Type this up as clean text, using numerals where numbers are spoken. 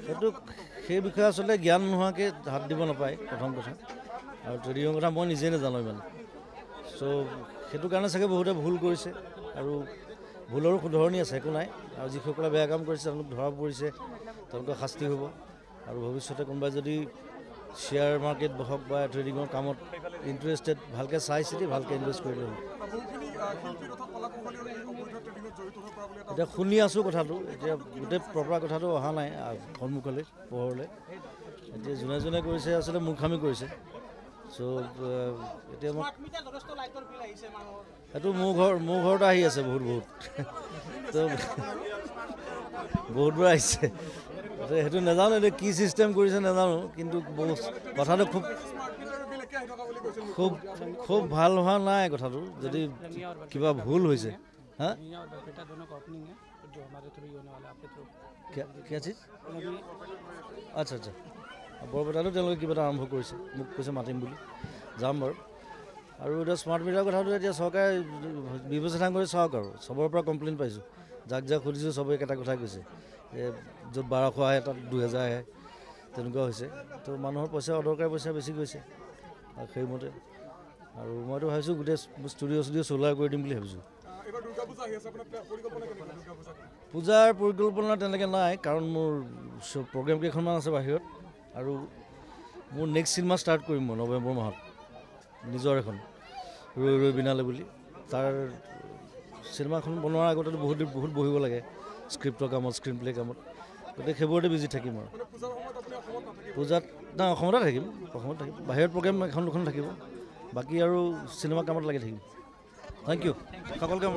সেইটো সেই বিষয়ে আসলে জ্ঞান নোহোৱাকৈ হাত দিব নাপায় প্ৰথম কথা আৰু ট্ৰেডিঙৰ কথা মই নিজে নাজানো ইমান চ' সেইটো কাৰণে চাগে বহুতে ভুল কৰিছে আৰু ভুলৰো শুধৰণি আছে একো নাই আৰু যিসকলে বেয়া কাম কৰিছে তেওঁলোক ধৰা পৰিছে তেওঁলোকৰ শাস্তি হ'ব আৰু ভৱিষ্যতে কোনোবাই যদি শ্বেয়াৰ মাৰ্কেট হওক বা ট্ৰেডিঙৰ কামত ইণ্টাৰেষ্টেড ভালকৈ চাই চিতি ভালকৈ ইনভেষ্ট কৰিলে হ'ল এতিয়া শুনি আছোঁ কথাটো এতিয়া গোটেই প্ৰপাৰ কথাটো অহা নাই সন্মুখলৈ পোহৰলৈ এতিয়া যোনে যোনে কৰিছে আচলতে মূৰ্খামি কৰিছে চ' এতিয়া মই সেইটো মোৰ ঘৰতে আহি আছে বহুত তো বহুতবোৰ আহিছে সেইটো নাজানো এতিয়া কি চিষ্টেম কৰিছে নাজানো কিন্তু কথাটো খুব ভাল হোৱা নাই কথাটো যদি কিবা ভুল হৈছে হা আচ্ছা আচ্ছা বৰপেটাতো তেওঁলোকে কিবা এটা আৰম্ভ কৰিছে মোক কৈছে মাতিম বুলি যাম বাৰু আৰু এতিয়া স্মাৰ্ট মিটাৰৰ কথাটো এতিয়া চৰকাৰে বিবেচনা কৰি চাওক আৰু চবৰ পৰা কমপ্লেইন পাইছোঁ যাক সুধিছোঁ চবেই এটা কথাই কৈছে যে য'ত 1200 আহে তাত 2000 আহে তেনেকুৱা হৈছে তো মানুহৰ পইচা অদৰকাৰী পইচা বেছি গৈছে আৰু সেইমতে আৰু মইতো ভাবিছোঁ গোটেই ষ্টুডিঅ' চ'লাৰ কৰি দিম বুলি ভাবিছোঁ পূজাৰ পৰিকল্পনা তেনেকৈ নাই কাৰণ মোৰ প্ৰগ্ৰেম কেইখনমান আছে বাহিৰত আৰু মোৰ নেক্সট চিনেমা ষ্টাৰ্ট কৰিম মই নৱেম্বৰ মাহত নিজৰ এখন ৰৈ বিনালে বুলি তাৰ চিনেমাখন বনোৱাৰ আগতেতো বহুত বহিব লাগে স্ক্ৰিপ্টৰ কামত স্ক্ৰীন প্লে কামত গতিকে সেইবোৰতে বিজি থাকিম আৰু পূজাত অসমতে থাকিম বাহিৰত প্ৰগ্ৰেম এখন দুখন থাকিব বাকী আৰু চিনেমা কামত লাগি থাকিম থেংক ইউ সকলোকে